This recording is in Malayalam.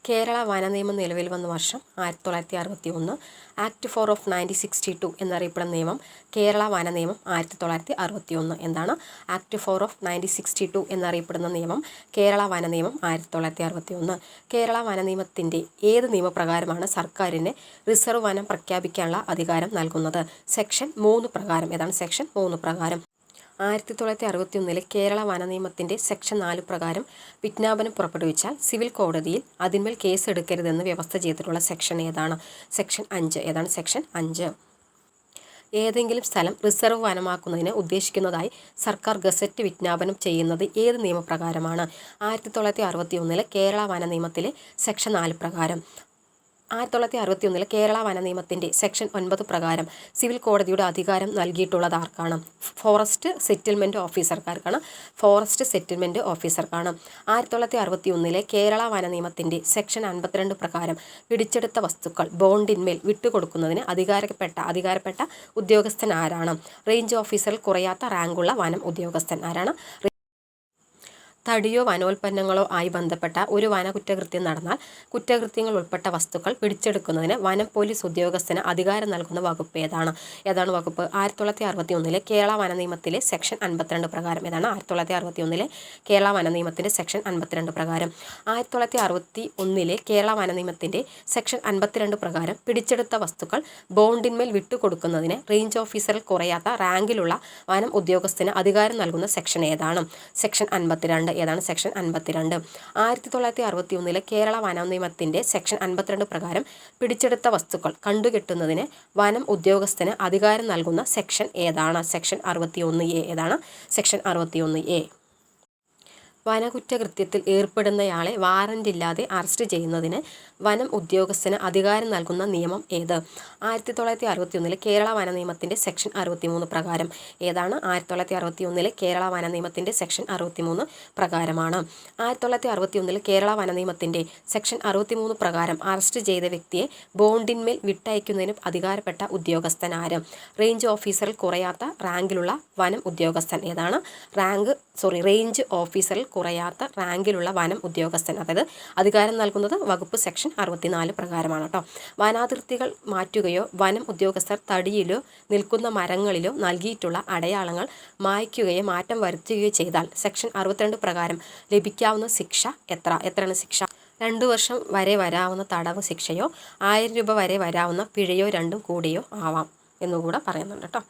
കേരള വന നിയമം നിലവിൽ വന്ന വർഷം 1961. ആക്ട് 4 ഓഫ് 1962 എന്നറിയപ്പെടുന്ന നിയമം കേരള വന നിയമം 1961. എന്താണ് ആക്ട് 4 ഓഫ് 1962 എന്നറിയപ്പെടുന്ന നിയമം കേരള വന നിയമം 1961. കേരള വന നിയമത്തിൻ്റെ ഏത് നിയമപ്രകാരമാണ് സർക്കാരിന് റിസർവ് വനം പ്രഖ്യാപിക്കാനുള്ള അധികാരം നൽകുന്നത്? സെക്ഷൻ 3 പ്രകാരം. ഏതാണ് സെക്ഷൻ 3 പ്രകാരം? 1961 കേരള വന നിയമത്തിൻ്റെ സെക്ഷൻ 4 പ്രകാരം വിജ്ഞാപനം പുറപ്പെടുവിച്ചാൽ സിവിൽ കോടതിയിൽ അതിന്മേൽ കേസ് എടുക്കരുതെന്ന് വ്യവസ്ഥ ചെയ്തിട്ടുള്ള സെക്ഷൻ ഏതാണ്? സെക്ഷൻ 5. ഏതാണ് സെക്ഷൻ 5? ഏതെങ്കിലും സ്ഥലം റിസർവ് വനമാക്കുന്നതിന് ഉദ്ദേശിക്കുന്നതായി സർക്കാർ ഗസറ്റ് വിജ്ഞാപനം ചെയ്യുന്നത് ഏത് നിയമപ്രകാരമാണ്? 1961 കേരള വന നിയമത്തിലെ സെക്ഷൻ 4 പ്രകാരം. 1961 കേരള വന നിയമത്തിൻ്റെ സെക്ഷൻ 9 പ്രകാരം സിവിൽ കോടതിയുടെ അധികാരം നൽകിയിട്ടുള്ളത് ആർക്കാണ്? ഫോറസ്റ്റ് സെറ്റിൽമെൻറ്റ് ഓഫീസർക്കാർക്കാണ്. ഫോറസ്റ്റ് സെറ്റിൽമെൻറ്റ് ഓഫീസർക്കാണ്. 1961 കേരള വന നിയമത്തിൻ്റെ സെക്ഷൻ 52 പ്രകാരം പിടിച്ചെടുത്ത വസ്തുക്കൾ ബോണ്ടിന്മേൽ വിട്ടുകൊടുക്കുന്നതിന് അധികാരപ്പെട്ട ഉദ്യോഗസ്ഥൻ ആരാണ്? റേഞ്ച് ഓഫീസറിൽ കുറയാത്ത റാങ്കുള്ള വനം ഉദ്യോഗസ്ഥൻ ആരാണ്? തടിയോ വനോൽപ്പന്നങ്ങളോ ആയി ബന്ധപ്പെട്ട ഒരു വന കുറ്റകൃത്യം നടന്നാൽ കുറ്റകൃത്യങ്ങൾ ഉൾപ്പെട്ട വസ്തുക്കൾ പിടിച്ചെടുക്കുന്നതിന് വനം പോലീസ് ഉദ്യോഗസ്ഥന് അധികാരം നൽകുന്ന വകുപ്പ് ഏതാണ്? ഏതാണ് വകുപ്പ്? 1961 കേരള വന നിയമത്തിലെ സെക്ഷൻ 52 പ്രകാരം. ഏതാണ്? 1961 കേരള വന നിയമത്തിൻ്റെ സെക്ഷൻ 52 പ്രകാരം. 1961 കേരള വന നിയമത്തിൻ്റെ സെക്ഷൻ 52 പ്രകാരം പിടിച്ചെടുത്ത വസ്തുക്കൾ ബോണ്ടിന്മേൽ വിട്ടുകൊടുക്കുന്നതിന് റേഞ്ച് ഓഫീസറിൽ കുറയാത്ത റാങ്കിലുള്ള വനം ഉദ്യോഗസ്ഥന് അധികാരം നൽകുന്ന സെക്ഷൻ ഏതാണ്? സെക്ഷൻ 52. ഏതാണ്? സെക്ഷൻ 52. 1961 കേരള വന നിയമത്തിൻ്റെ സെക്ഷൻ 52 പ്രകാരം പിടിച്ചെടുത്ത വസ്തുക്കൾ കണ്ടുകെട്ടുന്നതിന് വനം ഉദ്യോഗസ്ഥന് അധികാരം നൽകുന്ന സെക്ഷൻ ഏതാണ്? Section 61A. ഏതാണ്? Section 61A. വനകുറ്റകൃത്യത്തിൽ ഏർപ്പെടുന്നയാളെ വാറന്റില്ലാതെ അറസ്റ്റ് ചെയ്യുന്നതിന് വനം ഉദ്യോഗസ്ഥന് അധികാരം നൽകുന്ന നിയമം ഏത്? 1961 കേരള വന നിയമത്തിൻ്റെ സെക്ഷൻ 63 പ്രകാരം. ഏതാണ്? 1961 കേരള വന നിയമത്തിൻ്റെ സെക്ഷൻ 63 പ്രകാരമാണ്. 1961 കേരള വന നിയമത്തിൻ്റെ സെക്ഷൻ 63 പ്രകാരം അറസ്റ്റ് ചെയ്ത വ്യക്തിയെ ബോണ്ടിന്മേൽ വിട്ടയക്കുന്നതിന് അധികാരപ്പെട്ട ഉദ്യോഗസ്ഥൻ ആര്? റേഞ്ച് ഓഫീസറിൽ കുറയാത്ത റാങ്കിലുള്ള വനം ഉദ്യോഗസ്ഥൻ. ഏതാണ്? റേഞ്ച് ഓഫീസറിൽ കുറയാത്ത റാങ്കിലുള്ള വനം ഉദ്യോഗസ്ഥൻ. അതായത് അധികാരം നൽകുന്നത് വകുപ്പ് സെക്ഷൻ 64 പ്രകാരമാണ് കേട്ടോ. വനാതിർത്തികൾ മാറ്റുകയോ വനം ഉദ്യോഗസ്ഥർ തടിയിലോ നിൽക്കുന്ന മരങ്ങളിലോ നൽകിയിട്ടുള്ള അടയാളങ്ങൾ മായ്ക്കുകയോ മാറ്റം വരുത്തുകയോ ചെയ്താൽ സെക്ഷൻ 62 പ്രകാരം ലഭിക്കാവുന്ന ശിക്ഷ എത്രയാണ് ശിക്ഷ? 2 വർഷം വരെ വരാവുന്ന തടവ് ശിക്ഷയോ 1000 രൂപ വരെ വരാവുന്ന പിഴയോ രണ്ടും കൂടിയോ ആവാം എന്നുകൂടെ പറയുന്നുണ്ട് കേട്ടോ.